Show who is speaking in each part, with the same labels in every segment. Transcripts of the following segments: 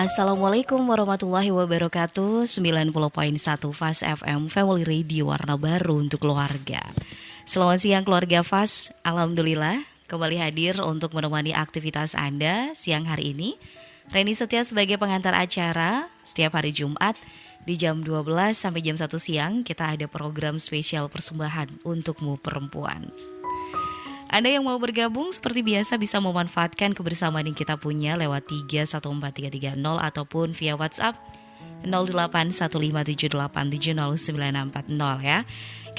Speaker 1: Assalamualaikum warahmatullahi wabarakatuh. 90.1 Fast FM Family Radio, warna baru untuk keluarga. Selamat siang keluarga Fast. Alhamdulillah kembali hadir untuk menemani aktivitas Anda siang hari ini. Reni setia sebagai pengantar acara. Setiap hari Jumat di jam 12 sampai jam 1 siang kita ada program spesial persembahan untukmu perempuan. Anda yang mau bergabung seperti biasa bisa memanfaatkan kebersamaan yang kita punya lewat 314330 ataupun via WhatsApp 081578709040 ya.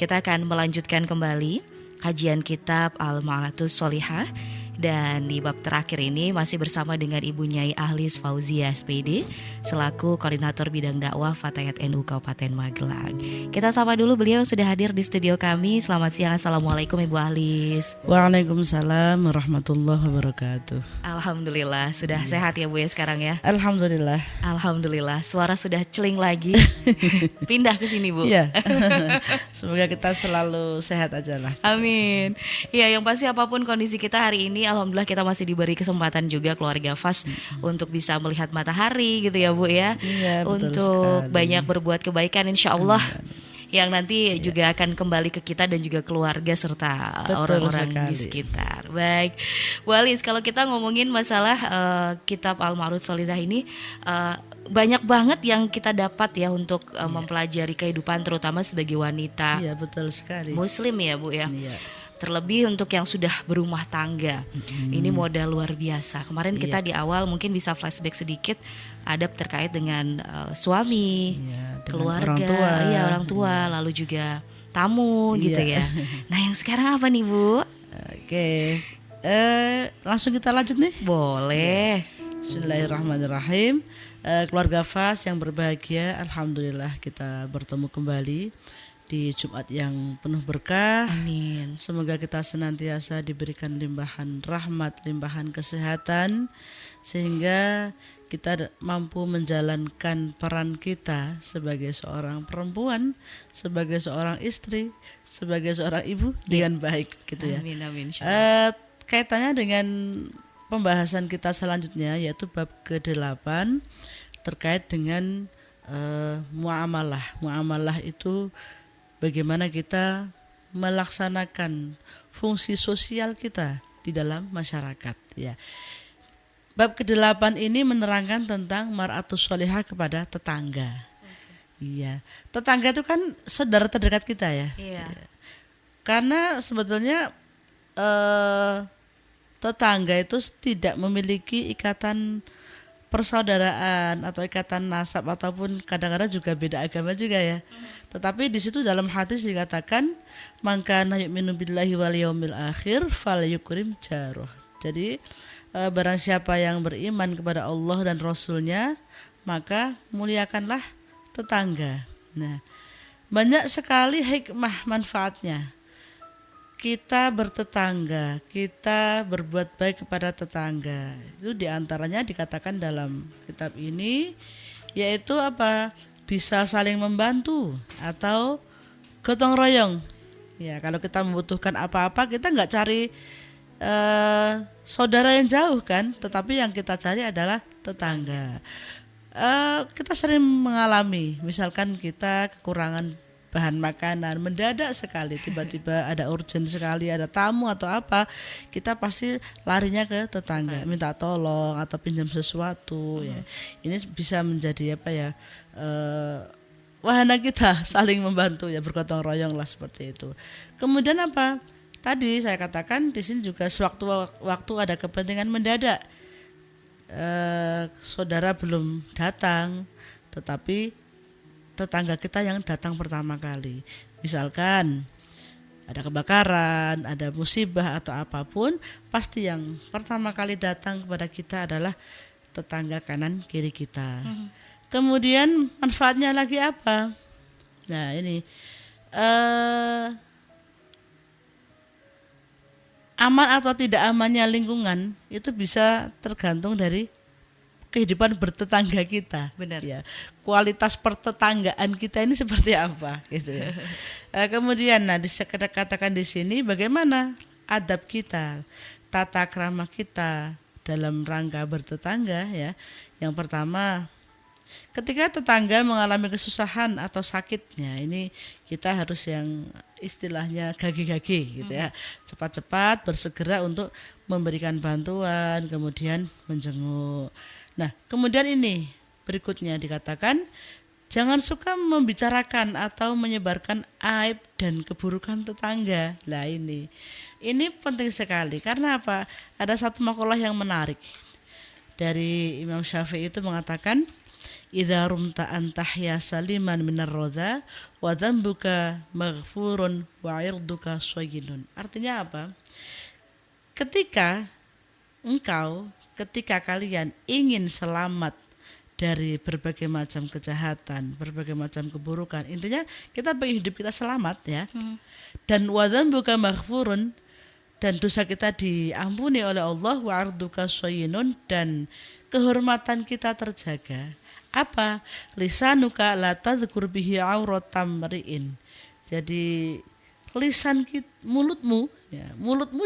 Speaker 1: Kita akan melanjutkan kembali kajian kitab Al-Ma'atus Sholihah. Dan di bab terakhir ini masih bersama dengan Ibu Nyai Ahlis Fauzia SPD selaku Koordinator Bidang Dakwah Fatayat NU Kabupaten Magelang. Kita sapa dulu beliau yang sudah hadir di studio kami. Selamat siang, Assalamualaikum Ibu Ahlis.
Speaker 2: Waalaikumsalam warahmatullahi wabarakatuh.
Speaker 1: Alhamdulillah, sudah sehat ya Bu ya sekarang ya?
Speaker 2: Alhamdulillah.
Speaker 1: Alhamdulillah, suara sudah celing lagi. Pindah ke sini Bu.
Speaker 2: Iya. Semoga kita selalu sehat aja lah.
Speaker 1: Amin. Ya, yang pasti apapun kondisi kita hari ini, alhamdulillah kita masih diberi kesempatan juga keluarga Fast untuk bisa melihat matahari gitu ya Bu ya.
Speaker 2: Iya, betul
Speaker 1: untuk
Speaker 2: sekali.
Speaker 1: banyak berbuat kebaikan insya Allah. Yang nanti juga akan kembali ke kita dan juga keluarga serta
Speaker 2: Betul
Speaker 1: orang-orang di
Speaker 2: sekali.
Speaker 1: sekitar. Baik, Bu Alis, kalau kita ngomongin masalah kitab Al-Ma'atus Sholihah ini, banyak banget yang kita dapat ya untuk mempelajari kehidupan terutama sebagai wanita
Speaker 2: Iya, betul sekali.
Speaker 1: Muslim ya Bu ya.
Speaker 2: Iya.
Speaker 1: Terlebih untuk yang sudah berumah tangga. Ini modal luar biasa. Kemarin kita di awal mungkin bisa flashback sedikit adab terkait dengan suami,
Speaker 2: Iya, dengan
Speaker 1: keluarga,
Speaker 2: orang tua.
Speaker 1: orang tua, lalu juga tamu gitu
Speaker 2: Iya.
Speaker 1: ya. Nah, yang sekarang apa nih Bu?
Speaker 2: Oke. Langsung kita lanjut nih.
Speaker 1: Boleh.
Speaker 2: Bismillahirrahmanirrahim. Keluarga Fas yang berbahagia, alhamdulillah kita bertemu kembali di Jumat yang penuh berkah.
Speaker 1: Amin.
Speaker 2: Semoga kita senantiasa diberikan limpahan rahmat, limpahan kesehatan, sehingga kita mampu menjalankan peran kita sebagai seorang perempuan, sebagai seorang istri, sebagai seorang ibu dengan baik gitu ya.
Speaker 1: Amin amin. Insyaallah.
Speaker 2: Kaitannya dengan pembahasan kita selanjutnya yaitu bab ke-8 terkait dengan muamalah. Muamalah itu bagaimana kita melaksanakan fungsi sosial kita di dalam masyarakat ya. Bab ke-8 ini menerangkan tentang mar'atus sholihah kepada tetangga. Iya. Tetangga itu kan saudara terdekat kita ya.
Speaker 1: Iya.
Speaker 2: Karena sebetulnya tetangga itu tidak memiliki ikatan persaudaraan atau ikatan nasab ataupun kadang-kadang juga beda agama juga ya. Tetapi di situ dalam hadis dikatakan man kana yu'minu billahi wal yaumil akhir falyukrim jaruh. Jadi barang siapa yang beriman kepada Allah dan Rasulnya maka muliakanlah tetangga. Nah, banyak sekali hikmah manfaatnya. Kita bertetangga, kita berbuat baik kepada tetangga. Itu diantaranya dikatakan dalam kitab ini, yaitu apa? Bisa saling membantu atau gotong royong. Ya, kalau kita membutuhkan apa-apa, kita nggak cari saudara yang jauh kan, tetapi yang kita cari adalah tetangga. Kita sering mengalami, misalkan kita kekurangan bahan makanan, mendadak sekali tiba-tiba ada urgent sekali, ada tamu atau apa, kita pasti larinya ke tetangga, minta tolong atau pinjam sesuatu ya. Ini bisa menjadi apa ya, wahana kita saling membantu ya, bergotong royong lah seperti itu. Kemudian apa? Tadi saya katakan di sini juga sewaktu-waktu ada kepentingan mendadak, saudara belum datang, tetapi tetangga kita yang datang pertama kali. Misalkan ada kebakaran, ada musibah atau apapun, pasti yang pertama kali datang kepada kita adalah tetangga kanan kiri kita. Kemudian manfaatnya lagi apa? Nah ini aman atau tidak amannya lingkungan itu bisa tergantung dari kehidupan bertetangga kita.
Speaker 1: Benar.
Speaker 2: Ya, kualitas pertetanggaan kita ini seperti apa gitu ya. Kemudian dikatakan di sini bagaimana adab kita, tata krama kita dalam rangka bertetangga ya, Yang pertama, ketika tetangga mengalami kesusahan atau sakitnya, ini kita harus yang istilahnya gage-gage gitu ya. Cepat-cepat bersegera untuk memberikan bantuan, kemudian menjenguk. Nah, kemudian ini berikutnya dikatakan, jangan suka membicarakan atau menyebarkan aib dan keburukan tetangga. Lah ini penting sekali. Karena apa? Ada satu makalah yang menarik dari Imam Syafi'i itu mengatakan, idza rumta an tahya saliman minar rodha wa dzambuka maghfurun wa irduka shayyinun. Artinya apa? Ketika kalian ingin selamat dari berbagai macam kejahatan, berbagai macam keburukan, intinya kita pengen hidup kita selamat ya. Dan wa dzambuka maghfurun, dan dosa kita diampuni oleh Allah, wa arduka shayyinun, dan kehormatan kita terjaga. Apa? Lisanuka la tadhkur bihi auratam ri'in. Jadi mulutmu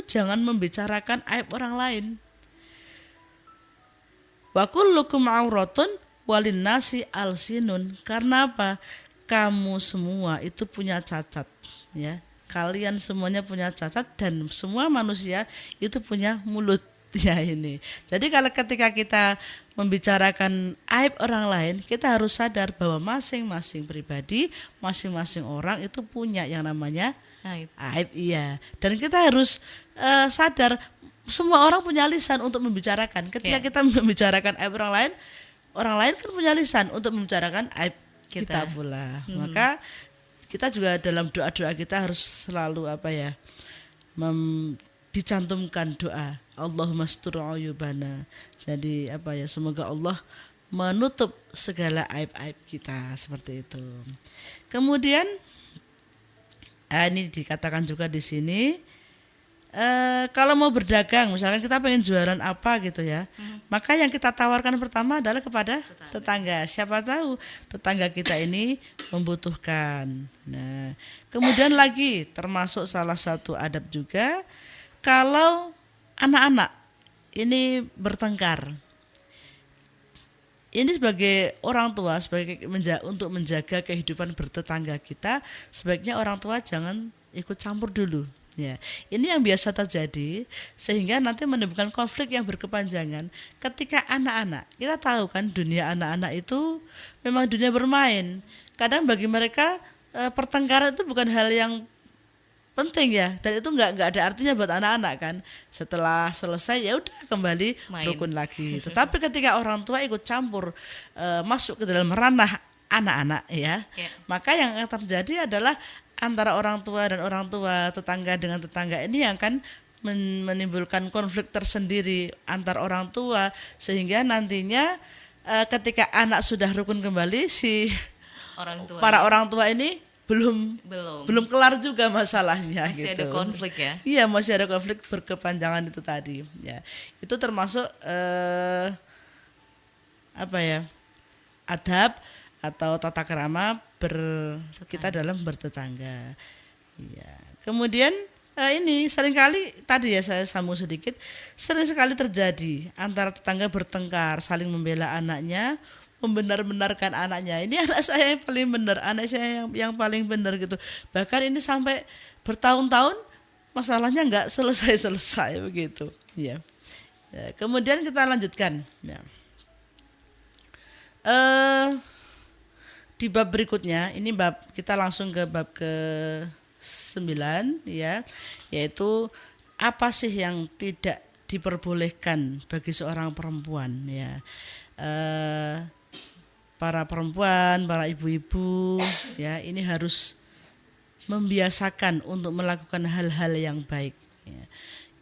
Speaker 2: jangan membicarakan aib orang lain. Wa kullukum auratun walin nasi alsinun. Karena apa? Kamu semua itu punya cacat ya. Kalian semuanya punya cacat dan semua manusia itu punya mulut ya ini. Jadi kalau ketika kita membicarakan aib orang lain, kita harus sadar bahwa masing-masing pribadi, masing-masing orang itu punya yang namanya aib iya. Dan kita harus sadar semua orang punya lisan untuk membicarakan. Ketika kita membicarakan aib orang lain kan punya lisan untuk membicarakan aib kita pula. Maka kita juga dalam doa-doa kita harus selalu dicantumkan doa Allahumma astur uyubana. Jadi semoga Allah menutup segala aib-aib kita, seperti itu. Kemudian ini dikatakan juga di sini, kalau mau berdagang, misalkan kita pengen jualan apa gitu ya, maka yang kita tawarkan pertama adalah kepada tetangga. Siapa tahu tetangga kita ini membutuhkan. Nah, kemudian lagi termasuk salah satu adab juga, kalau anak-anak ini bertengkar, ini sebagai orang tua, untuk menjaga kehidupan bertetangga kita, sebaiknya orang tua jangan ikut campur dulu. Ya, ini yang biasa terjadi sehingga nanti menimbulkan konflik yang berkepanjangan. Ketika anak-anak, kita tahu kan dunia anak-anak itu memang dunia bermain. Kadang bagi mereka pertengkaran itu bukan hal yang penting ya, dan itu nggak ada artinya buat anak-anak kan. Setelah selesai ya udah kembali rukun lagi. Tetapi ketika orang tua ikut campur masuk ke dalam ranah anak-anak ya, maka yang akan terjadi adalah antara orang tua dan orang tua, tetangga dengan tetangga ini yang akan menimbulkan konflik tersendiri antar orang tua, sehingga nantinya ketika anak sudah rukun kembali, para orang tua ini belum kelar juga masalahnya. Masih gitu. Ada konflik ya? Iya, masih ada konflik berkepanjangan itu tadi. Ya, itu termasuk adab atau tata krama kita dalam bertetangga. Ya. Kemudian ini seringkali tadi ya saya sambung sedikit, sering sekali terjadi antara tetangga bertengkar, saling membela anaknya, membenar-benarkan anaknya. Ini anak saya yang paling benar, anak saya yang paling benar gitu. Bahkan ini sampai bertahun-tahun masalahnya nggak selesai-selesai begitu. Ya. Ya, kemudian kita lanjutkan. Ya. Di bab berikutnya, ini kita langsung ke bab ke-9 ya, yaitu apa sih yang tidak diperbolehkan bagi seorang perempuan ya. Para perempuan, para ibu-ibu ya, ini harus membiasakan untuk melakukan hal-hal yang baik ya.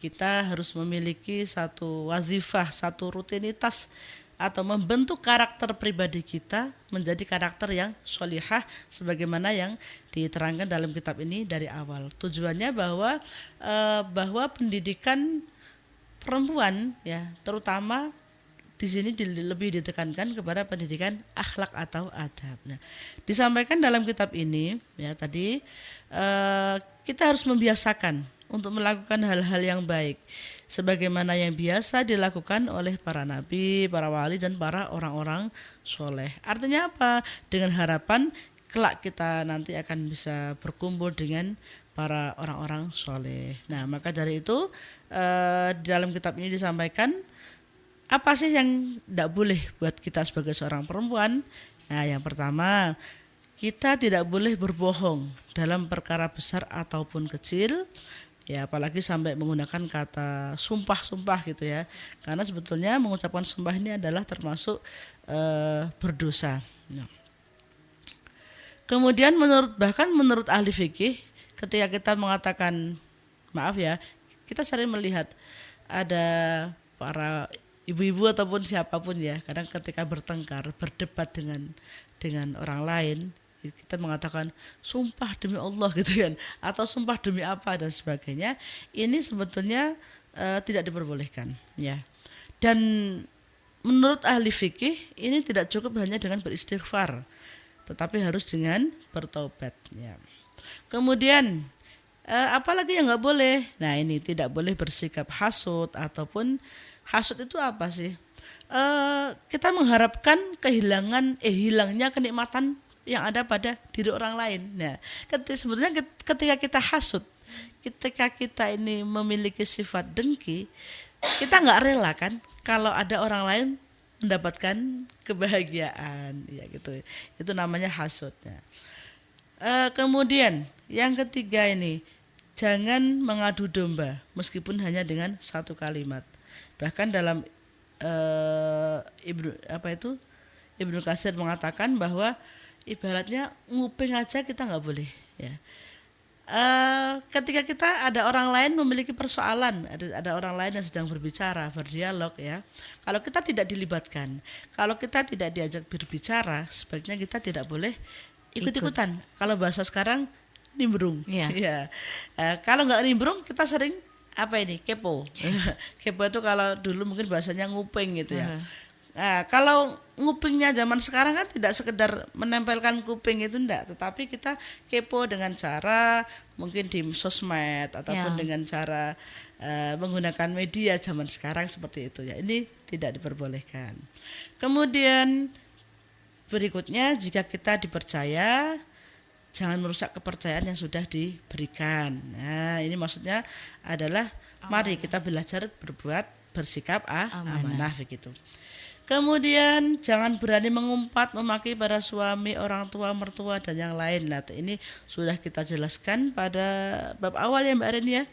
Speaker 2: Kita harus memiliki satu wazifah, satu rutinitas atau membentuk karakter pribadi kita menjadi karakter yang sholihah sebagaimana yang diterangkan dalam kitab ini dari awal. Tujuannya bahwa pendidikan perempuan ya, terutama di sini lebih ditekankan kepada pendidikan akhlak atau adab. Nah, disampaikan dalam kitab ini ya tadi kita harus membiasakan untuk melakukan hal-hal yang baik sebagaimana yang biasa dilakukan oleh para nabi, para wali dan para orang-orang soleh. Artinya apa? Dengan harapan kelak kita nanti akan bisa berkumpul dengan para orang-orang soleh. Nah, maka dari itu di dalam kitab ini disampaikan apa sih yang tidak boleh buat kita sebagai seorang perempuan. Nah, yang pertama, kita tidak boleh berbohong dalam perkara besar ataupun kecil, ya apalagi sampai menggunakan kata sumpah-sumpah gitu ya, karena sebetulnya mengucapkan sumpah ini adalah termasuk berdosa. Nah. Kemudian bahkan menurut ahli fikih, ketika kita mengatakan maaf ya, kita sering melihat ada para ibu-ibu ataupun siapapun ya, kadang ketika bertengkar, berdebat dengan orang lain, kita mengatakan sumpah demi Allah gitu kan, atau sumpah demi apa dan sebagainya. Ini sebetulnya tidak diperbolehkan ya. Dan menurut ahli fikih ini tidak cukup hanya dengan beristighfar, tetapi harus dengan bertaubat ya. Kemudian apalagi yang nggak boleh? Nah, ini tidak boleh bersikap hasud, ataupun hasud itu apa sih? Kita mengharapkan hilangnya kenikmatan yang ada pada diri orang lain. Nah, sebetulnya ketika kita hasud, ketika kita ini memiliki sifat dengki, kita nggak rela kan kalau ada orang lain mendapatkan kebahagiaan, ya gitu. Itu namanya hasud. Ya. Kemudian yang ketiga ini, jangan mengadu domba meskipun hanya dengan satu kalimat. Bahkan dalam Ibnu Katsir mengatakan bahwa ibaratnya nguping aja kita nggak boleh ya. Ketika kita ada orang lain memiliki persoalan, ada orang lain yang sedang berbicara, berdialog ya, kalau kita tidak dilibatkan, kalau kita tidak diajak berbicara, sebaiknya kita tidak boleh ikut-ikutan. Kalau bahasa sekarang nimbrung ya. Kalau nggak nimbrung, kita sering kepo. Kepo itu kalau dulu mungkin bahasanya nguping gitu ya. Nah, kalau ngupingnya zaman sekarang kan tidak sekedar menempelkan kuping itu enggak, tetapi kita kepo dengan cara mungkin di sosmed ataupun dengan cara menggunakan media zaman sekarang seperti itu ya. Ini tidak diperbolehkan. Kemudian berikutnya, jika kita dipercaya, jangan merusak kepercayaan yang sudah diberikan. Nah, ini maksudnya adalah mari kita belajar bersikap amanah begitu. Kemudian jangan berani mengumpat memaki para suami, orang tua, mertua dan yang lain. Nah, ini sudah kita jelaskan pada bab awal ya Mbak Ren ya.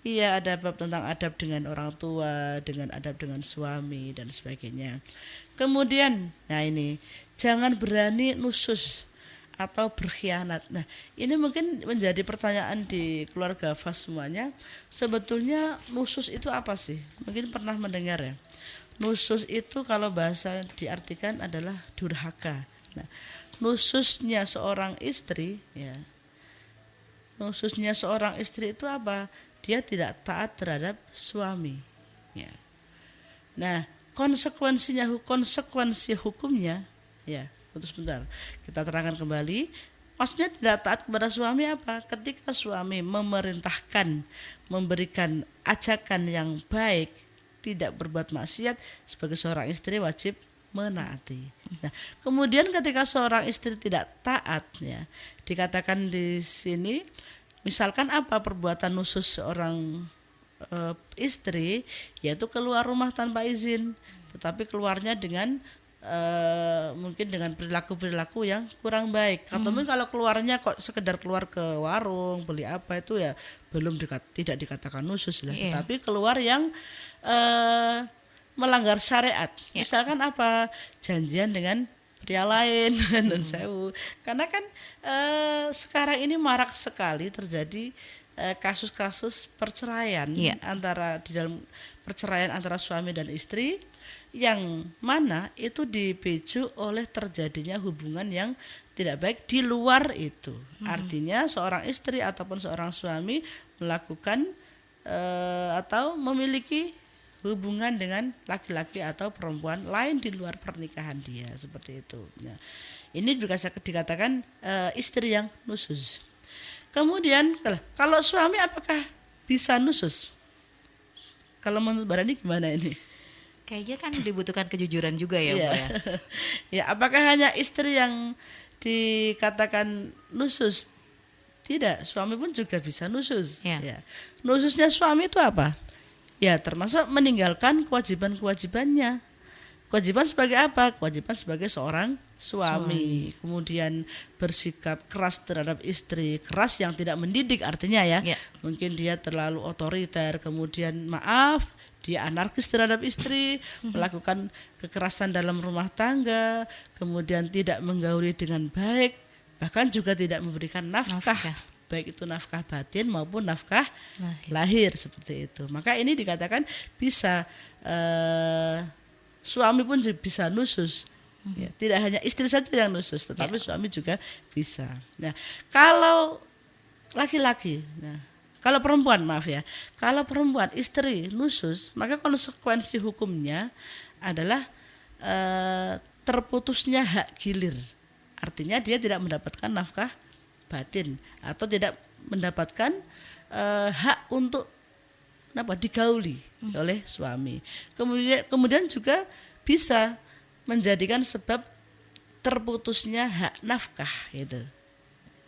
Speaker 2: Iya, ada bab tentang adab dengan orang tua, dengan adab dengan suami dan sebagainya. Kemudian, nah ini, jangan berani nusus atau berkhianat. Nah, ini mungkin menjadi pertanyaan di keluarga FAS semuanya. Sebetulnya nusus itu apa sih? Mungkin pernah mendengar ya. Nusus itu kalau bahasa diartikan adalah durhaka. Nah, nususnya seorang istri ya. Nususnya seorang istri itu apa? Dia tidak taat terhadap suami. Ya. Nah, konsekuensi hukumnya ya. Sebentar, kita terangkan kembali. Maksudnya tidak taat kepada suami apa? Ketika suami memerintahkan, memberikan ajakan yang baik, tidak berbuat maksiat, sebagai seorang istri wajib menaati. Nah, kemudian ketika seorang istri tidak taat ya, dikatakan di sini misalkan apa perbuatan nusus seorang istri, yaitu keluar rumah tanpa izin, tetapi keluarnya dengan mungkin dengan perilaku yang kurang baik. Atau mungkin kalau keluarnya kok sekedar keluar ke warung beli apa, itu ya tidak dikatakan nusus lah. Tetapi keluar yang melanggar syariat. Misalkan apa, janjian dengan pria lain dan sewu. Karena kan sekarang ini marak sekali terjadi kasus-kasus perceraian di dalam perceraian antara suami dan istri, yang mana itu dipicu oleh terjadinya hubungan yang tidak baik di luar itu. Artinya seorang istri ataupun seorang suami melakukan atau memiliki hubungan dengan laki-laki atau perempuan lain di luar pernikahan dia, seperti itu. Nah, ini juga dikatakan istri yang nusyuz. Kemudian kalau suami apakah bisa nusus. Kalau menurut Mbak Rani gimana ini?
Speaker 1: Kayaknya kan dibutuhkan kejujuran juga ya, Bu ya.
Speaker 2: Ya, apakah hanya istri yang dikatakan nusus? Tidak, suami pun juga bisa nusus.
Speaker 1: Ya.
Speaker 2: Ya. Nususnya suami itu apa? Ya, termasuk meninggalkan kewajiban-kewajibannya. Kewajiban sebagai apa? Kewajiban sebagai seorang suami. Kemudian bersikap keras terhadap istri, keras yang tidak mendidik artinya ya. Mungkin dia terlalu otoriter, kemudian maaf, dia anarkis terhadap istri, melakukan kekerasan dalam rumah tangga, kemudian tidak menggauli dengan baik, bahkan juga tidak memberikan nafkah. Baik itu nafkah batin maupun nafkah lahir seperti itu. Maka ini dikatakan bisa suami pun bisa nusus. Ya, tidak hanya istri saja yang nusus, tetapi suami juga bisa. Nah, kalau laki-laki, kalau perempuan kalau perempuan istri nusus, maka konsekuensi hukumnya adalah terputusnya hak gilir. Artinya dia tidak mendapatkan nafkah batin atau tidak mendapatkan hak untuk digauli oleh suami. Kemudian juga bisa menjadikan sebab terputusnya hak nafkah itu.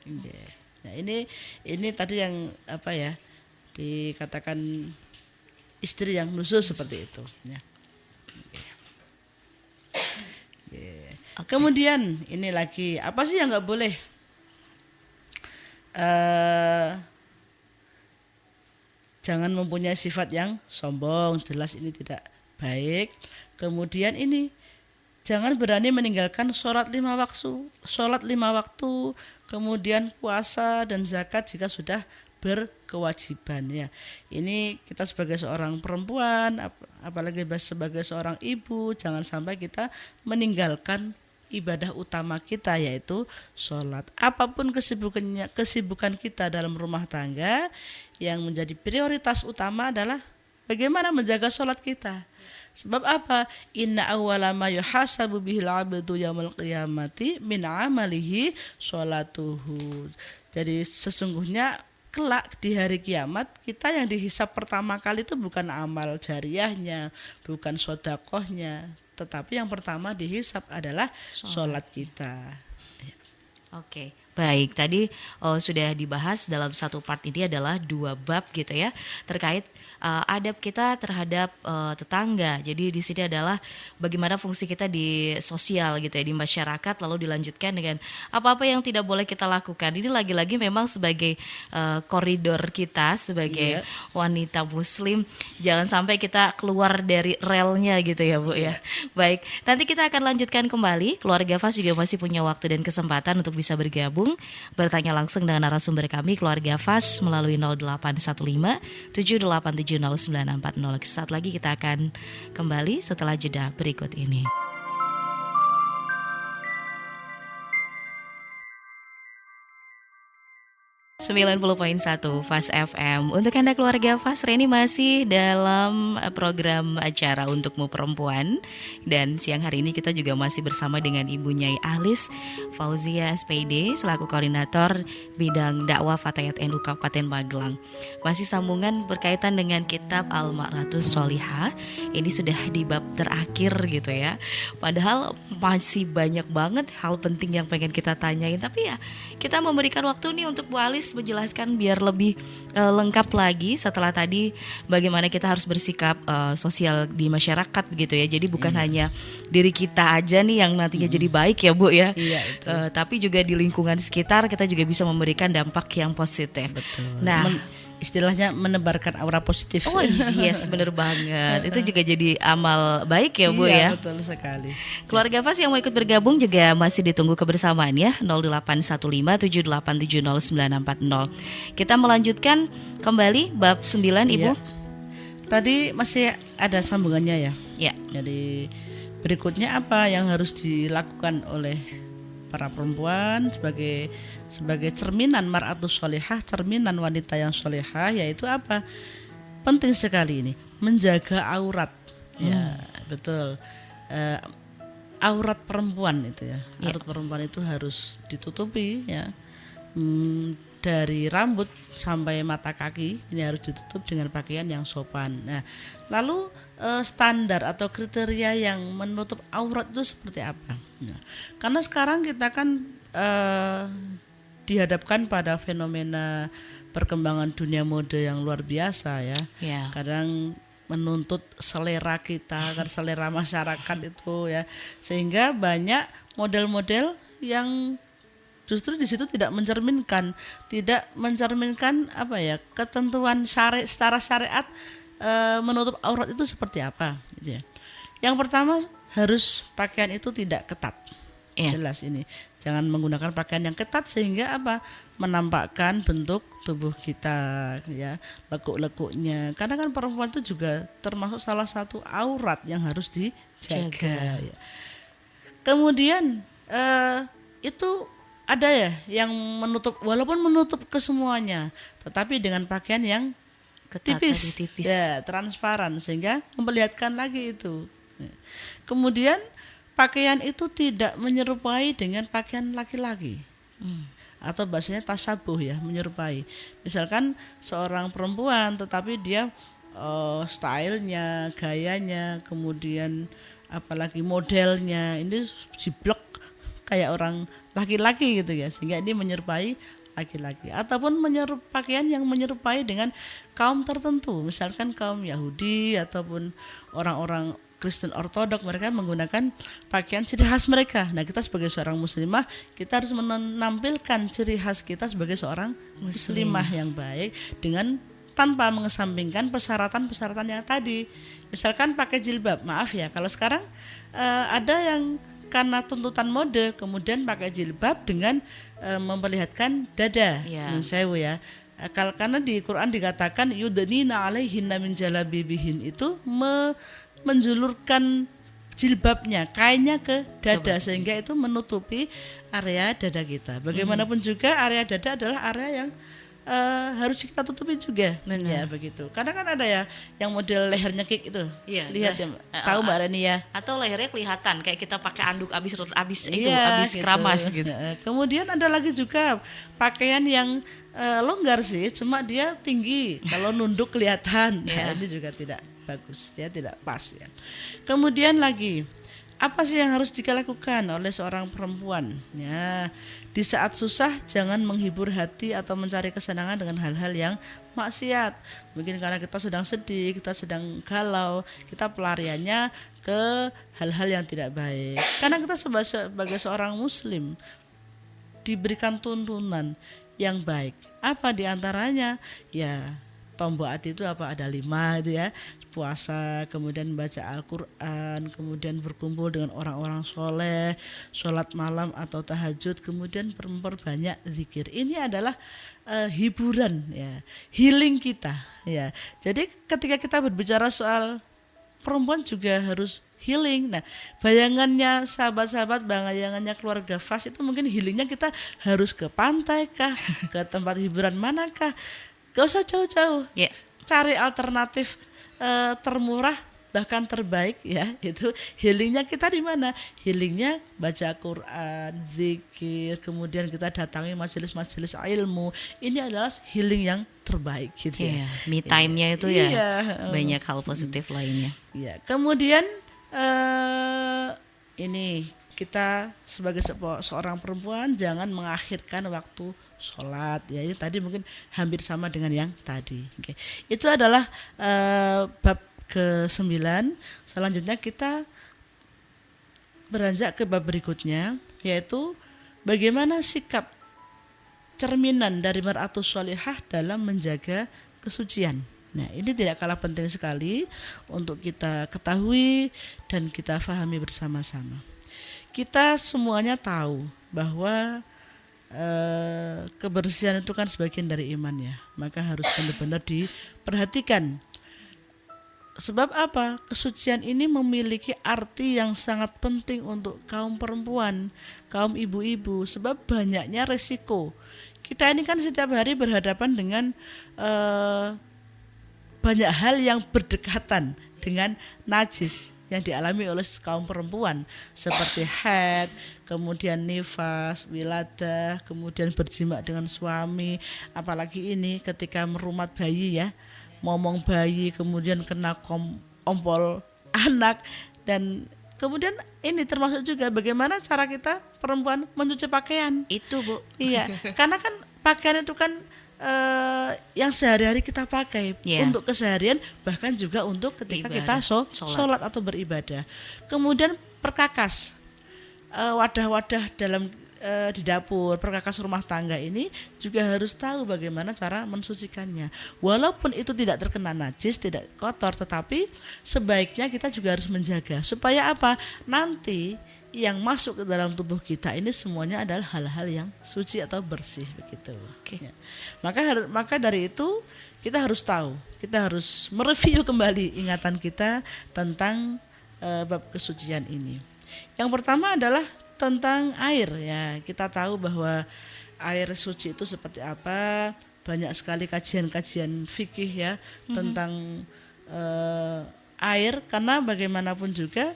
Speaker 2: Nah, ini tadi yang dikatakan istri yang nusus seperti itu. Ya. Kemudian ini lagi apa sih yang nggak boleh? Jangan mempunyai sifat yang sombong, jelas ini tidak baik. Kemudian ini jangan berani meninggalkan sholat 5 waktu, kemudian puasa dan zakat jika sudah berkewajiban ya. Ini kita sebagai seorang perempuan, apalagi sebagai seorang ibu, jangan sampai kita meninggalkan ibadah utama kita yaitu sholat. Apapun kesibukan kita dalam rumah tangga, yang menjadi prioritas utama adalah bagaimana menjaga sholat kita. Sebab apa? Inna awwala ma yuhasabu bihil 'abdu yaumil qiyamati min 'amalihi sholatuhu. Jadi sesungguhnya kelak di hari kiamat kita yang dihisab pertama kali itu bukan amal jariyahnya, bukan sedekahnya, tetapi yang pertama dihisab adalah sholat kita.
Speaker 1: Oke. Baik, tadi sudah dibahas dalam satu part ini adalah 2 bab gitu ya, terkait adab kita terhadap tetangga. Jadi di sini adalah bagaimana fungsi kita di sosial gitu ya, di masyarakat, lalu dilanjutkan dengan apa-apa yang tidak boleh kita lakukan. Ini lagi-lagi memang sebagai koridor kita sebagai wanita muslim, jangan sampai kita keluar dari relnya gitu ya, Bu ya. Baik, nanti kita akan lanjutkan kembali. Keluarga Fas juga masih punya waktu dan kesempatan untuk bisa bergabung, bertanya langsung dengan narasumber kami Keluarga Fas melalui 0815 787 0940. Saat lagi kita akan kembali setelah jeda berikut ini. 90.1 Fas FM. Untuk Anda keluarga Fas, Reni masih dalam program acara Untukmu Perempuan. Dan siang hari ini kita juga masih bersama dengan Ibu Nyai Ahlis Fauzia SPD selaku koordinator bidang dakwah Fatayat NU Kabupaten Magelang. Masih sambungan berkaitan dengan kitab Al-Ma'ratus Sholihah. Ini sudah di bab terakhir gitu ya. Padahal masih banyak banget hal penting yang pengen kita tanyain, tapi ya kita memberikan waktu nih untuk Bu Alis menjelaskan biar lebih lengkap lagi setelah tadi bagaimana kita harus bersikap sosial di masyarakat begitu ya. Jadi bukan hanya diri kita aja nih yang nantinya jadi baik ya Bu ya. Tapi juga di lingkungan sekitar kita juga bisa memberikan dampak yang positif.
Speaker 2: Betul.
Speaker 1: Nah,
Speaker 2: istilahnya menebarkan aura positif.
Speaker 1: Oh yes, bener banget. Itu juga jadi amal baik ya Bu ya.
Speaker 2: Betul sekali.
Speaker 1: Keluarga Fas yang mau ikut bergabung juga masih ditunggu kebersamaan ya, 081578709640. Kita melanjutkan kembali bab 9 Ibu.
Speaker 2: Tadi masih ada sambungannya ya.
Speaker 1: Ya.
Speaker 2: Jadi berikutnya apa yang harus dilakukan oleh para perempuan sebagai cerminan mar'atus sholihah, cerminan wanita yang sholihah, yaitu apa? Penting sekali ini, menjaga aurat. Ya, betul. Aurat perempuan itu ya. Aurat perempuan itu harus ditutupi ya. dari rambut sampai mata kaki ini harus ditutup dengan pakaian yang sopan. Nah, lalu standar atau kriteria yang menutup aurat itu seperti apa? Nah, karena sekarang kita kan dihadapkan pada fenomena perkembangan dunia mode yang luar biasa ya.
Speaker 1: Ya.
Speaker 2: Kadang menuntut selera kita, kan selera masyarakat itu ya, sehingga banyak model-model yang justru di situ tidak mencerminkan apa ya, ketentuan secara syariat menutup aurat itu seperti apa gitu ya. Yang pertama, harus pakaian itu tidak ketat. Jelas ini, jangan menggunakan pakaian yang ketat sehingga apa, menampakkan bentuk tubuh kita ya, lekuk-lekuknya. Karena kan perempuan itu juga termasuk salah satu aurat yang harus dijaga ya. Kemudian itu ada ya yang menutup, walaupun menutup kesemuanya, tetapi dengan pakaian yang tipis. Ya, transparan sehingga memperlihatkan lagi itu. Kemudian pakaian itu tidak menyerupai dengan pakaian laki-laki. Atau bahasanya tasabuh ya, menyerupai. Misalkan seorang perempuan tetapi dia stylenya, gayanya, kemudian apalagi modelnya ini jiblek kayak orang laki-laki gitu ya, sehingga ini menyerupai laki-laki. Ataupun pakaian yang menyerupai dengan kaum tertentu, misalkan kaum Yahudi ataupun orang-orang Kristen Ortodok, mereka menggunakan pakaian ciri khas mereka. Nah, kita sebagai seorang muslimah, kita harus menampilkan ciri khas kita sebagai seorang muslimah yang baik dengan tanpa mengesampingkan persyaratan-persyaratan yang tadi. Misalkan pakai jilbab, maaf ya, kalau sekarang ada yang karena tuntutan mode kemudian pakai jilbab dengan memperlihatkan dada, sewu ya. Karena di Quran dikatakan yudnina alaihinna min jalabibihin, itu menjulurkan jilbabnya, kainnya ke dada sehingga itu menutupi area dada kita. Bagaimanapun juga area dada adalah area yang harus kita tutupi juga. Ya begitu. Karena kan ada ya yang model lehernya kick itu. Iya, lihat ya, tahu Mbak Reni ya.
Speaker 1: Atau lehernya kelihatan kayak kita pakai anduk abis itu
Speaker 2: iya,
Speaker 1: abis keramas gitu.
Speaker 2: Kemudian ada lagi juga pakaian yang longgar sih, cuma dia tinggi. Kalau nunduk kelihatan. Nah, ini juga tidak bagus, ya tidak pas ya. Kemudian lagi, apa sih yang harus dilakukan oleh seorang perempuan? Ya, di saat susah jangan menghibur hati atau mencari kesenangan dengan hal-hal yang maksiat. Mungkin karena kita sedang sedih, kita sedang galau, kita pelariannya ke hal-hal yang tidak baik. Karena kita sebagai seorang muslim diberikan tuntunan yang baik. Apa diantaranya? Ya, tombok hati itu apa? Ada 5 itu ya. Puasa, kemudian baca Al-Quran, kemudian berkumpul dengan orang-orang soleh, sholat malam atau tahajud, kemudian memperbanyak zikir. Ini adalah hiburan ya, healing kita ya. Jadi ketika kita berbicara soal perempuan juga harus healing. Nah, bayangannya sahabat-sahabat, bayangannya keluarga FAS itu mungkin healingnya kita harus ke pantai kah, ke tempat hiburan manakah? Gak usah jauh-jauh, cari alternatif termurah bahkan terbaik ya. Itu healingnya kita di mana? Healingnya baca Quran, zikir, kemudian kita datangi majelis-majelis ilmu. Ini adalah healing yang terbaik gitu ya.
Speaker 1: Me time-nya itu ya banyak hal positif lainnya.
Speaker 2: Ya, kemudian ini kita sebagai seorang perempuan jangan mengakhirkan waktu sholat ya. Ini tadi mungkin hampir sama dengan yang tadi. Oke. Itu adalah bab ke-9. Selanjutnya kita beranjak ke bab berikutnya, yaitu bagaimana sikap cerminan dari mar'atus sholihah dalam menjaga kesucian. Nah, ini tidak kalah penting sekali untuk kita ketahui dan kita fahami bersama-sama. Kita semuanya tahu bahwa kebersihan itu kan sebagian dari iman ya, maka harus benar-benar diperhatikan. Sebab apa? Kesucian ini memiliki arti yang sangat penting untuk kaum perempuan, kaum ibu-ibu, sebab banyaknya resiko. Kita ini kan setiap hari berhadapan dengan banyak hal yang berdekatan dengan najis yang dialami oleh kaum perempuan seperti haid, kemudian nifas, wiladah, kemudian berjima dengan suami, apalagi ini ketika merumat bayi ya, momong bayi, kemudian kena ompol anak, dan kemudian ini termasuk juga bagaimana cara kita perempuan mencuci pakaian.
Speaker 1: Itu Bu.
Speaker 2: Iya, karena kan pakaian itu kan yang sehari-hari kita pakai untuk keseharian, bahkan juga untuk ketika kita sholat atau beribadah. Kemudian perkakas wadah-wadah dalam di dapur, perkakas rumah tangga ini juga harus tahu bagaimana cara mensucikannya. Walaupun itu tidak terkena najis, tidak kotor, tetapi sebaiknya kita juga harus menjaga supaya apa? Nanti yang masuk ke dalam tubuh kita ini semuanya adalah hal-hal yang suci atau bersih begitu. Ya. Maka dari itu kita harus tahu, kita harus mereview kembali ingatan kita tentang bab kesucian ini. Yang pertama adalah tentang air ya. Kita tahu bahwa air suci itu seperti apa. Banyak sekali kajian-kajian fikih ya tentang air, karena bagaimanapun juga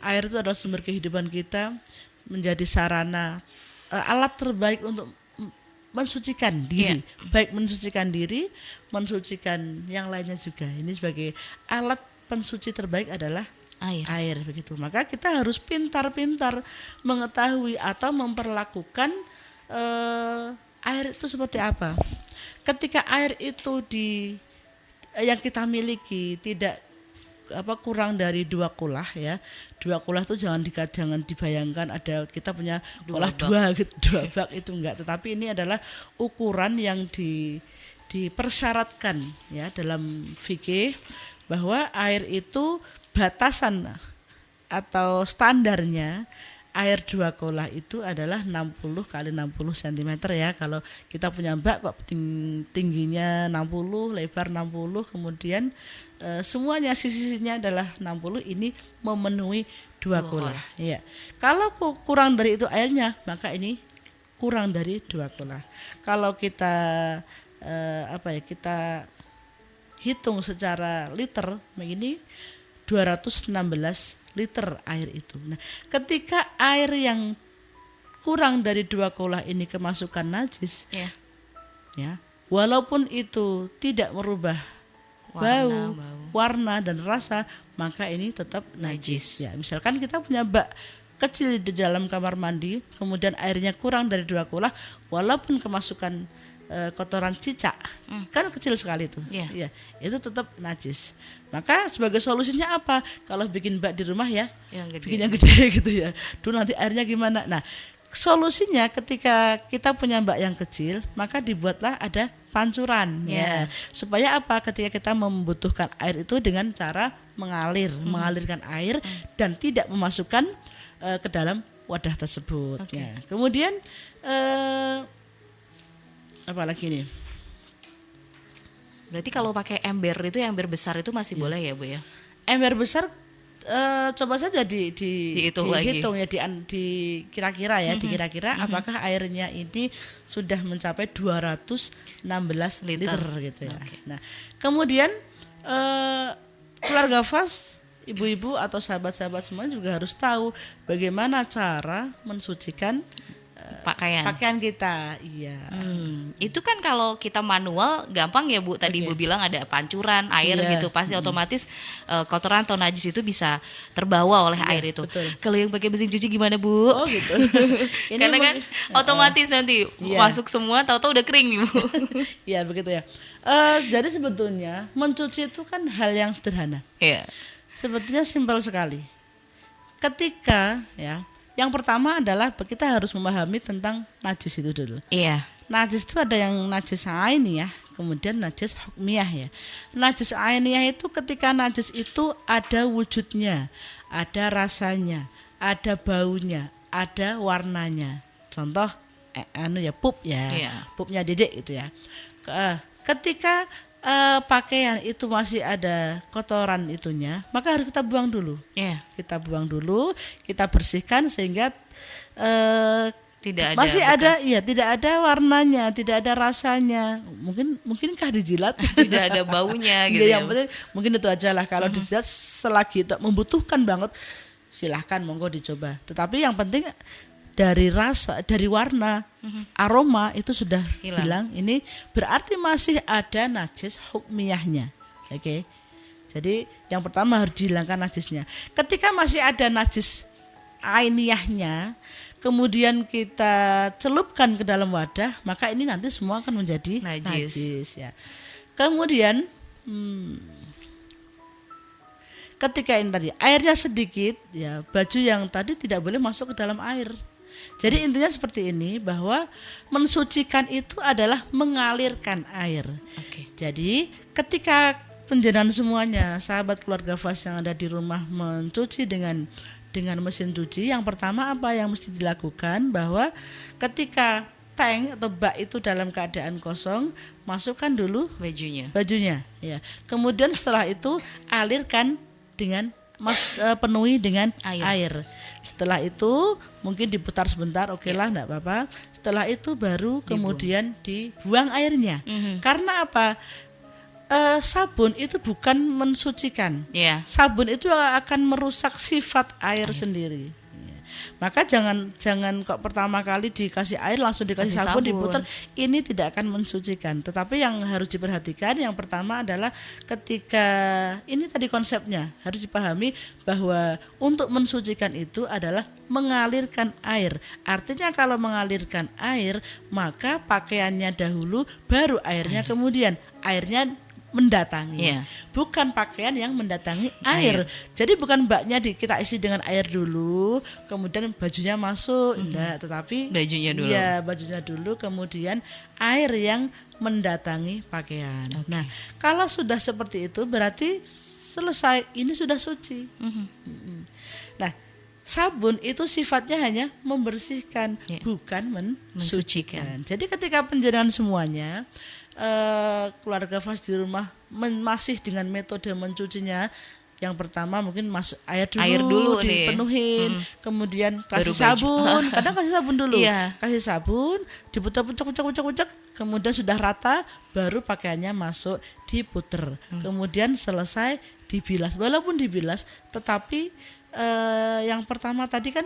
Speaker 2: air itu adalah sumber kehidupan kita, menjadi sarana alat terbaik untuk mensucikan diri, baik mensucikan diri, mensucikan yang lainnya juga. Ini sebagai alat pensuci terbaik adalah air begitu. Maka kita harus pintar-pintar mengetahui atau memperlakukan air itu seperti apa. Ketika air itu yang kita miliki tidak kurang dari 2 kulah ya. 2 kulah itu jangan dibayangkan ada kita punya kulah 2 bak itu enggak, tetapi ini adalah ukuran yang dipersyaratkan ya dalam fikih, bahwa air itu batasan atau standarnya air 2 kulah itu adalah 60 kali 60 cm ya. Kalau kita punya bak kok tingginya 60, lebar 60, kemudian semuanya sisi-sisinya adalah 60, ini memenuhi 2 kulah. Ya. Kalau kurang dari itu airnya, maka ini kurang dari 2 kulah. Kalau kita kita hitung secara liter, begini 216 liter air itu. Nah, ketika air yang kurang dari 2 kulah ini kemasukan najis, ya, walaupun itu tidak merubah bau, warna dan rasa, maka ini tetap najis. Ya, misalkan kita punya bak kecil di dalam kamar mandi, kemudian airnya kurang dari 2 kulah, walaupun kemasukan kotoran cicak, kan kecil sekali itu, ya, itu tetap najis. Maka sebagai solusinya apa? Kalau bikin bak di rumah ya, bikin yang gede gitu ya. Dulu nanti airnya gimana? Nah, solusinya ketika kita punya bak yang kecil, maka dibuatlah ada pancuran ya. Supaya apa? Ketika kita membutuhkan air itu dengan cara mengalirkan air dan tidak memasukkan ke dalam wadah tersebut. Ya. Kemudian apa lagi nih?
Speaker 1: Berarti kalau pakai ember itu, ember besar itu masih boleh ya Bu ya?
Speaker 2: Ember besar coba saja dihitung ya, di kira-kira ya, dikira-kira apakah airnya ini sudah mencapai 216 liter gitu ya. Nah, kemudian keluarga FAS, ibu-ibu atau sahabat-sahabat semua juga harus tahu bagaimana cara mensucikan pakaian kita. Iya.
Speaker 1: Itu kan kalau kita manual gampang ya Bu. Tadi Bu bilang ada pancuran air gitu, pasti otomatis kotoran atau najis itu bisa terbawa oleh air itu. Betul. Kalau yang pakai mesin cuci gimana Bu?
Speaker 2: Oh gitu.
Speaker 1: Karena kan otomatis nanti masuk semua, tahu-tahu udah kering nih Bu.
Speaker 2: Iya begitu ya. Jadi sebetulnya mencuci itu kan hal yang sederhana.
Speaker 1: Iya.
Speaker 2: Sebetulnya simpel sekali. Ketika yang pertama adalah kita harus memahami tentang najis itu dulu.
Speaker 1: Iya.
Speaker 2: Najis itu ada yang najis ainiyah, kemudian najis hukmiyah ya. Najis ainiyah itu ketika najis itu ada wujudnya, ada rasanya, ada baunya, ada warnanya. Contoh pup ya. Pupnya Dedek gitu ya. Ketika pakaian itu masih ada kotoran itunya, maka harus kita buang dulu. Kita buang dulu, kita bersihkan sehingga
Speaker 1: Tidak ada
Speaker 2: masih
Speaker 1: bekas.
Speaker 2: ada, iya, tidak ada warnanya, tidak ada rasanya. Mungkinkah dijilat?
Speaker 1: Tidak ada baunya gitu
Speaker 2: Enggak,
Speaker 1: ya.
Speaker 2: yang penting mungkin itu aja lah. Kalau dijilat selagi itu membutuhkan banget, silahkan monggo dicoba. Tetapi yang penting dari rasa, dari warna, aroma itu sudah hilang. Ini berarti masih ada najis hukmiyahnya. Oke. Jadi yang pertama harus dihilangkan najisnya. Ketika masih ada najis ainiyahnya, kemudian kita celupkan ke dalam wadah, maka ini nanti semua akan menjadi najis ya. Kemudian ketika ini tadi airnya sedikit ya, baju yang tadi tidak boleh masuk ke dalam air. Jadi intinya seperti ini, bahwa mensucikan itu adalah mengalirkan air. Jadi ketika penjenengan semuanya, sahabat keluarga Fas yang ada di rumah, mencuci dengan mesin cuci, yang pertama apa yang mesti dilakukan, bahwa ketika tank atau bak itu dalam keadaan kosong, masukkan dulu bajunya ya. Kemudian setelah itu alirkan dengan penuhi dengan air. Setelah itu mungkin diputar sebentar, oke lah, enggak apa-apa. Setelah itu baru kemudian dibuang airnya. Karena apa? Sabun itu bukan mensucikan. Sabun itu akan merusak sifat air sendiri. Maka jangan kok pertama kali dikasih air langsung dikasih sabun diputar, ini tidak akan mensucikan. Tetapi yang harus diperhatikan yang pertama adalah ketika ini tadi konsepnya harus dipahami, bahwa untuk mensucikan itu adalah mengalirkan air. Artinya kalau mengalirkan air, maka pakaiannya dahulu baru airnya kemudian. Airnya mendatangi, bukan pakaian yang mendatangi air. Jadi bukan baknya kita isi dengan air dulu, kemudian bajunya masuk, enggak, tetapi
Speaker 1: bajunya dulu.
Speaker 2: Ya, bajunya dulu, kemudian air yang mendatangi pakaian. Nah, kalau sudah seperti itu berarti selesai, ini sudah suci. Nah, sabun itu sifatnya hanya membersihkan, bukan mensucikan. Jadi ketika penjenengan semuanya keluarga Fas di rumah masih dengan metode mencucinya, yang pertama mungkin masuk air dulu dipenuhin, kemudian kasih sabun, kadang kasih sabun dulu, kasih sabun, diputar-putar, kemudian sudah rata, baru pakaiannya masuk diputer, kemudian selesai dibilas. Walaupun dibilas, tetapi yang pertama tadi kan